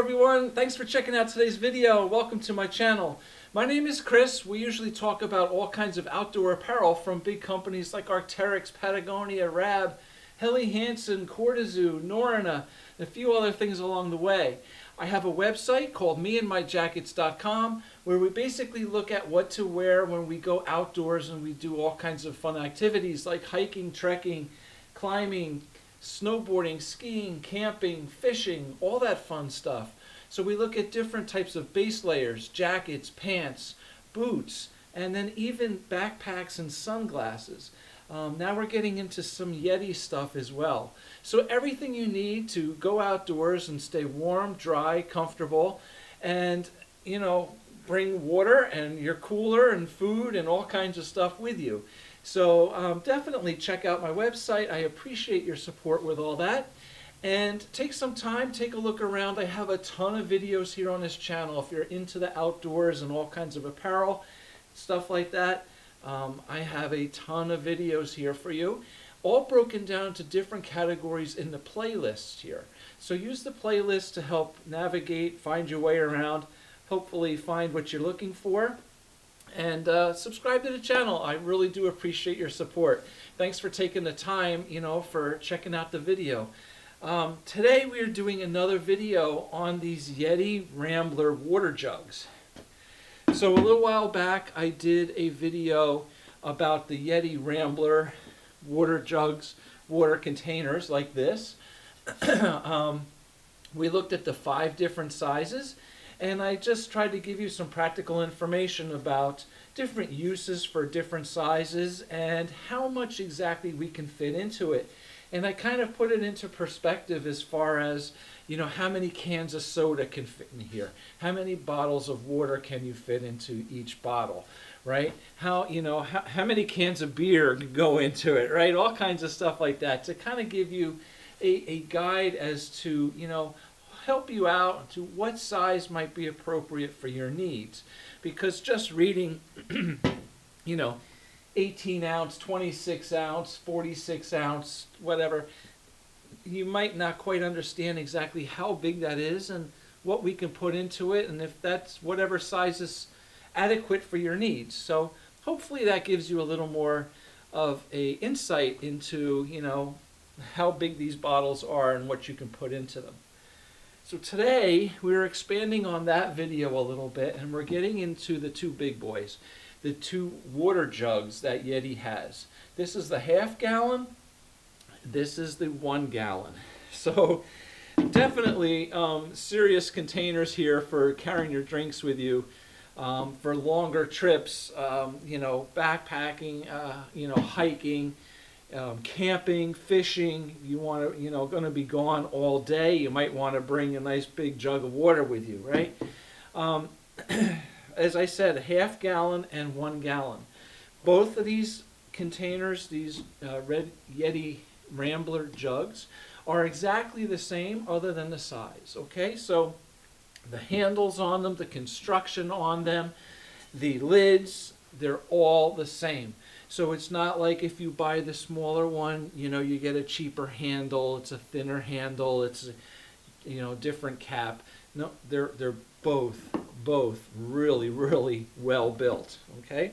everyone, thanks for checking out today's video. Welcome to my channel. My name is Chris. We usually talk about all kinds of outdoor apparel from big companies like Arc'teryx, Patagonia, Rab, Helly Hansen, Cortezoo, Norrøna, and a few other things along the way. I have a website called meandmyjackets.com where we basically look at what to wear when we go outdoors and we do all kinds of fun activities like hiking, trekking, climbing, snowboarding, skiing, camping, fishing, all that fun stuff. So we look at different types of base layers, jackets, pants, boots, and then even backpacks and sunglasses. Now we're getting into some Yeti stuff as well. So everything you need to go outdoors and stay warm, dry, comfortable, and bring water and your cooler and food and all kinds of stuff with you. So definitely check out my website. I appreciate your support with all that. And take some time, take a look around. I have a ton of videos here on this channel. If you're into the outdoors and all kinds of apparel, stuff like that, I have a ton of videos here for you, all broken down into different categories in the playlist here. So use the playlist to help navigate, find your way around, hopefully find what you're looking for. And subscribe to the channel. I really do appreciate your support. Thanks for taking the time, for checking out the video. Today we are doing another video on these Yeti Rambler water jugs. So a little while back I did a video about the Yeti Rambler water jugs, water containers like this. We looked at the 5 different sizes. And I just tried to give you some practical information about different uses for different sizes and how much exactly we can fit into it. And I kind of put it into perspective as far as, how many cans of soda can fit in here? How many bottles of water can you fit into each bottle, right? How many cans of beer go into it, right? All kinds of stuff like that to kind of give you a guide as to, help you out to what size might be appropriate for your needs. Because just reading, 18 ounce, 26 ounce, 46 ounce, whatever, you might not quite understand exactly how big that is and what we can put into it and if that's whatever size is adequate for your needs. So hopefully that gives you a little more of a insight into, how big these bottles are and what you can put into them. So today we're expanding on that video a little bit and we're getting into the 2 big boys, the 2 water jugs that Yeti has. This is the ½ gallon, this is the 1 gallon. So definitely serious containers here for carrying your drinks with you for longer trips, backpacking, hiking, camping, fishing. You want to, going to be gone all day. You might want to bring a nice big jug of water with you, right? As I said, ½ gallon and 1 gallon. Both of these containers, these red Yeti Rambler jugs, are exactly the same other than the size, okay? So the handles on them, the construction on them, the lids, they're all the same. So it's not like if you buy the smaller one, you get a cheaper handle, it's a thinner handle, it's a, different cap. No, they're both really, really well built, okay?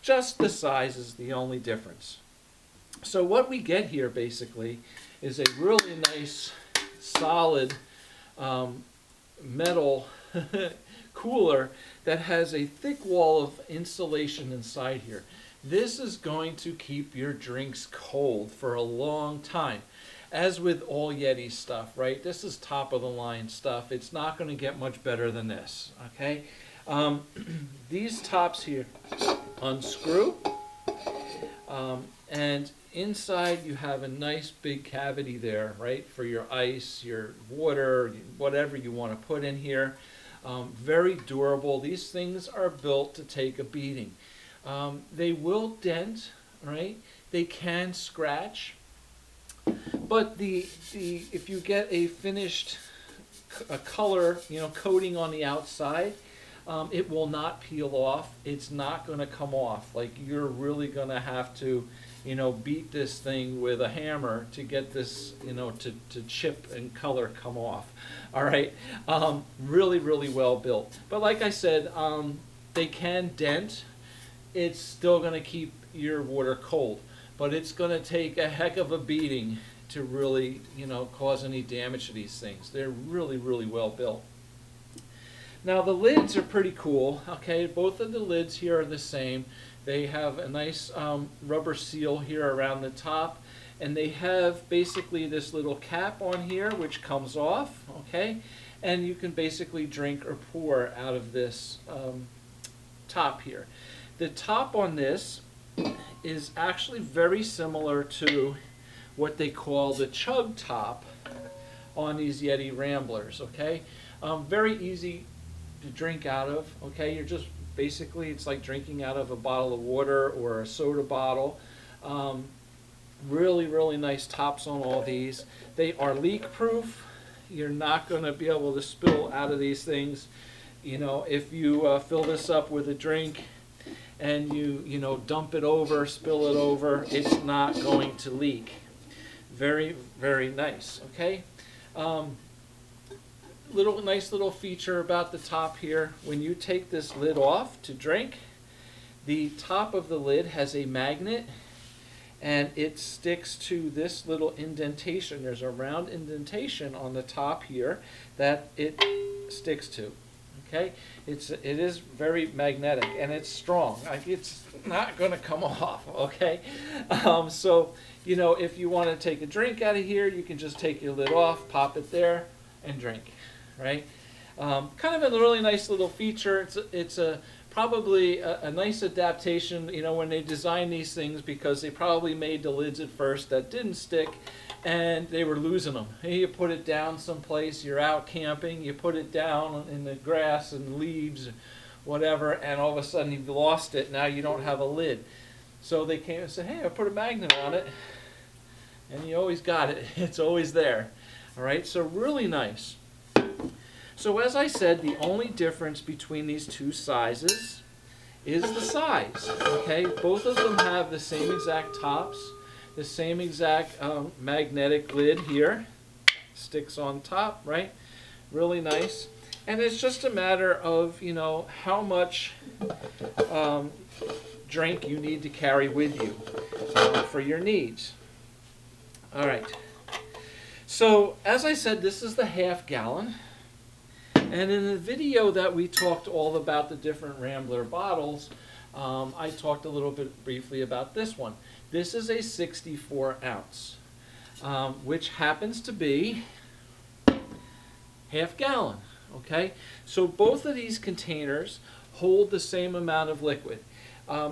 Just the size is the only difference. So what we get here basically is a really nice, solid metal cooler that has a thick wall of insulation inside here. This is going to keep your drinks cold for a long time. As with all Yeti stuff, right? This is top of the line stuff. It's not going to get much better than this, okay? These tops here unscrew, and inside you have a nice big cavity there, right? For your ice, your water, whatever you want to put in here. Very durable. These things are built to take a beating. They will dent, right? They can scratch, but if you get a finished color, coating on the outside, it will not peel off. It's not going to come off. Like, you're really going to have to, beat this thing with a hammer to get this, to chip and color come off. All right, really, really well built. But like I said, they can dent. It's still going to keep your water cold, but it's going to take a heck of a beating to really, cause any damage to these things. They're really, really well built. Now the lids are pretty cool. Okay, both of the lids here are the same. They have a nice rubber seal here around the top, and they have basically this little cap on here which comes off, okay? And you can basically drink or pour out of this top here. The top on this is actually very similar to what they call the chug top on these Yeti Ramblers, okay? Very easy to drink out of, okay? You're just basically, it's like drinking out of a bottle of water or a soda bottle. Really, really nice tops on all these. They are leak proof. You're not going to be able to spill out of these things. If you fill this up with a drink and you dump it over, spill it over, it's not going to leak. Very, very nice, okay? Nice little feature about the top here. When you take this lid off to drink, the top of the lid has a magnet, and it sticks to this little indentation. There's a round indentation on the top here that it sticks to. Okay, it is very magnetic, and it's strong. It's not going to come off. Okay, so if you want to take a drink out of here, you can just take your lid off, pop it there, and drink. Right, kind of a really nice little feature. It's probably a nice adaptation, when they designed these things, because they probably made the lids at first that didn't stick, and they were losing them. Hey, you put it down someplace, you're out camping, you put it down in the grass and leaves, whatever, and all of a sudden you've lost it. Now you don't have a lid. So they came and said, hey, I put a magnet on it, and you always got it. It's always there. All right, so really nice. So as I said, the only difference between these two sizes is the size, okay? Both of them have the same exact tops, the same exact magnetic lid here, sticks on top, right? Really nice. And it's just a matter of, how much drink you need to carry with you for your needs. All right. So as I said, this is the half gallon. And in the video that we talked all about the different Rambler bottles, I talked a little bit briefly about this one. This is a 64 ounce, which happens to be half gallon, okay? So both of these containers hold the same amount of liquid.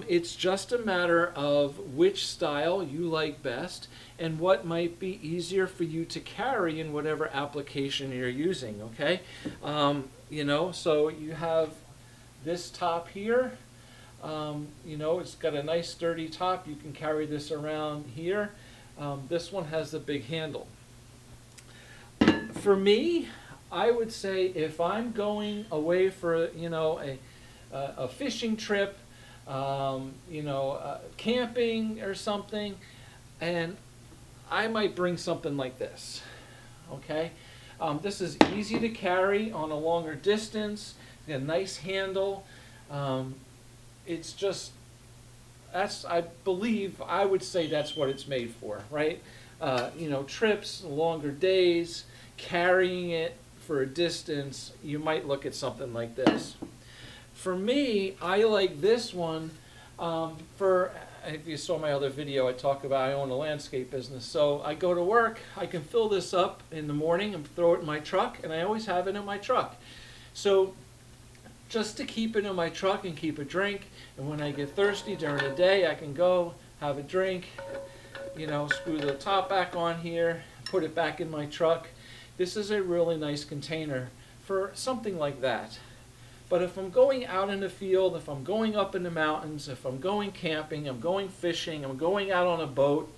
It's just a matter of which style you like best and what might be easier for you to carry in whatever application you're using, okay? So you have this top here. It's got a nice sturdy top. You can carry this around here. This one has the big handle. For me, I would say if I'm going away for, a fishing trip, camping or something, and I might bring something like this, okay? This is easy to carry on a longer distance, a nice handle. It's just, I would say that's what it's made for, right? Trips, longer days, carrying it for a distance, you might look at something like this. For me, I like this one if you saw my other video, I talk about I own a landscape business. So I go to work, I can fill this up in the morning and throw it in my truck, and I always have it in my truck. So just to keep it in my truck and keep a drink, and when I get thirsty during the day, I can go have a drink, screw the top back on here, put it back in my truck. This is a really nice container for something like that. But if I'm going out in the field, if I'm going up in the mountains, if I'm going camping, I'm going fishing, I'm going out on a boat,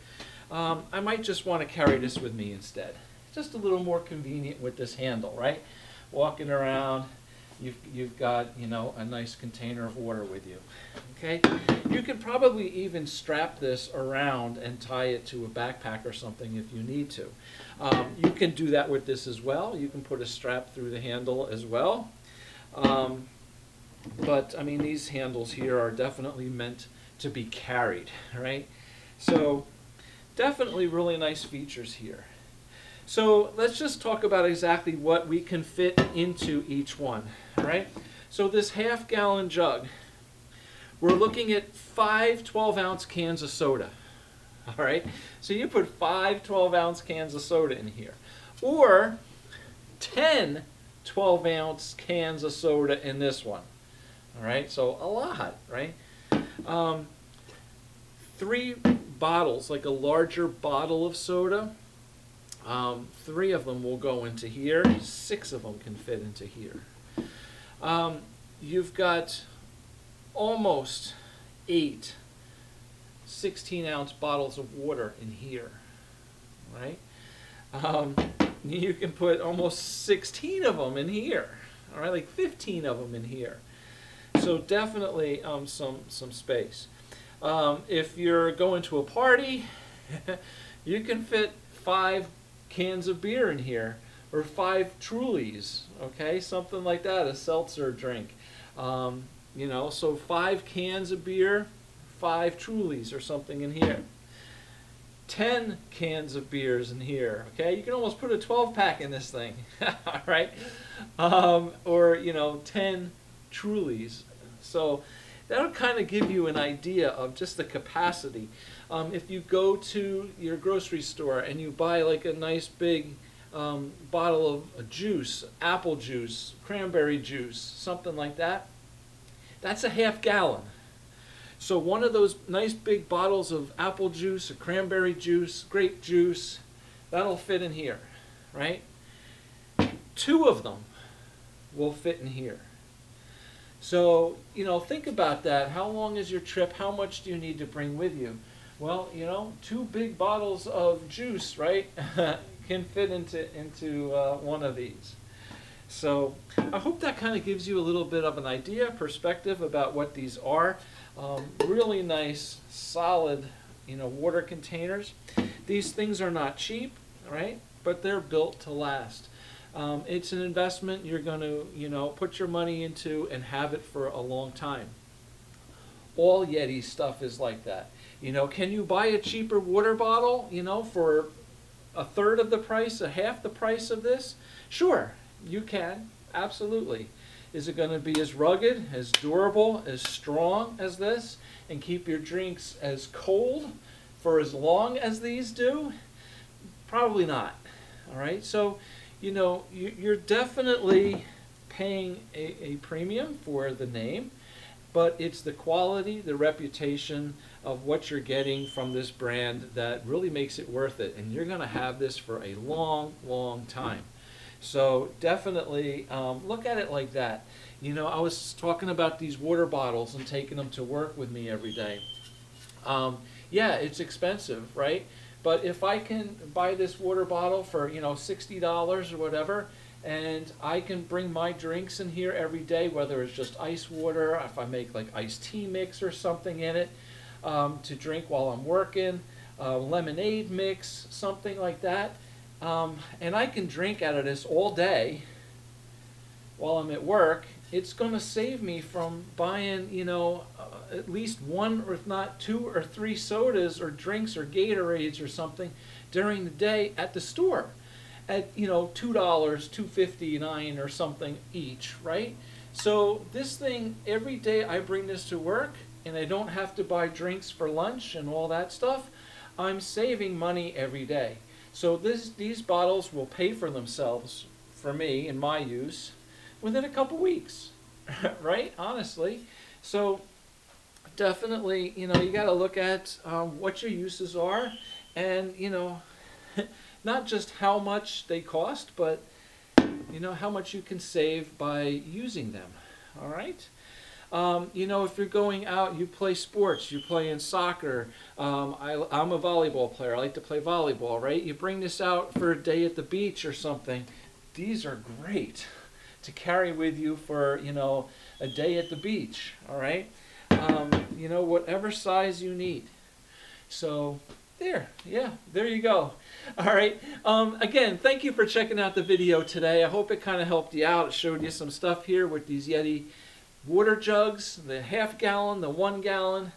I might just want to carry this with me instead. Just a little more convenient with this handle, right? Walking around, you've got, you know, a nice container of water with you. Okay, you could probably even strap this around and tie it to a backpack or something if you need to. You can do that with this as well. You can put a strap through the handle as well. But I mean, these handles here are definitely meant to be carried, right? So definitely really nice features here. So let's just talk about exactly what we can fit into each one, all right? So this half-gallon jug, we're looking at 5 12-ounce cans of soda, all right? So you put 5 12-ounce cans of soda in here, or 10 12-ounce cans of soda in this one, all right? So a lot, right? 3 bottles, like a larger bottle of soda, 3 of them will go into here, 6 of them can fit into here. You've got almost 8 16-ounce bottles of water in here, right? You can put almost 16 of them in here, all right, like 15 of them in here. So definitely some space. If you're going to a party, you can fit 5 cans of beer in here, or 5 Trulies, okay, something like that, a seltzer drink. You know, so 5 cans of beer, 5 Trulies or something in here. 10 cans of beers in here, okay? You can almost put a 12-pack in this thing, all right? Or, you know, 10 Trulies. So that'll kind of give you an idea of just the capacity. If you go to your grocery store and you buy like a nice big bottle of juice, apple juice, cranberry juice, something like that, that's a half-gallon. So one of those nice big bottles of apple juice, or cranberry juice, grape juice, that'll fit in here, right? 2 of them will fit in here. So, you know, think about that. How long is your trip? How much do you need to bring with you? Well, you know, 2 big bottles of juice, right, can fit into one of these. So I hope that kind of gives you a little bit of an idea, perspective about what these are. Really nice, solid, you know, water containers. These things are not cheap, right, but they're built to last. It's an investment you're going to, you know, put your money into and have it for a long time. All Yeti stuff is like that. You know, can you buy a cheaper water bottle, you know, for 1/3 of the price, 1/2 the price of this? Sure, you can, absolutely. Is it going to be as rugged, as durable, as strong as this, and keep your drinks as cold for as long as these do? Probably not, all right? So, you know, you're definitely paying a premium for the name, but it's the quality, the reputation of what you're getting from this brand that really makes it worth it. And you're going to have this for a long, long time. So definitely look at it like that. You know, I was talking about these water bottles and taking them to work with me every day. Yeah, it's expensive, right? But if I can buy this water bottle for, you know, $60 or whatever, and I can bring my drinks in here every day, whether it's just ice water, if I make like iced tea mix or something in it to drink while I'm working, lemonade mix, something like that, and I can drink out of this all day while I'm at work, it's going to save me from buying, you know, at least 1 or if not 2 or 3 sodas or drinks or Gatorades or something during the day at the store at, you know, $2, $2.59 or something each, right? So this thing, every day I bring this to work and I don't have to buy drinks for lunch and all that stuff, I'm saving money every day. So these bottles will pay for themselves for me and my use within a couple weeks, right? Honestly. So definitely, you know, you got to look at what your uses are and, you know, not just how much they cost, but, you know, how much you can save by using them, all right? You know, if you're going out, you play sports, you play in soccer. I'm a volleyball player. I like to play volleyball, right? You bring this out for a day at the beach or something. These are great. to carry with you for, you know, a day at the beach. All right, you know, whatever size you need. So there, yeah, there you go. All right. Again, thank you for checking out the video today. I hope it kind of helped you out. It showed you some stuff here with these Yeti water jugs, the half-gallon, the 1 gallon.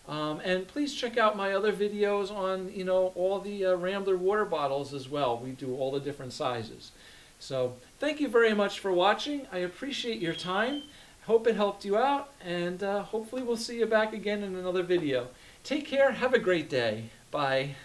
And please check out my other videos on, you know, all the Rambler water bottles as well. We do all the different sizes. So thank you very much for watching. I appreciate your time. Hope it helped you out, and hopefully we'll see you back again in another video. Take care. Have a great day. Bye.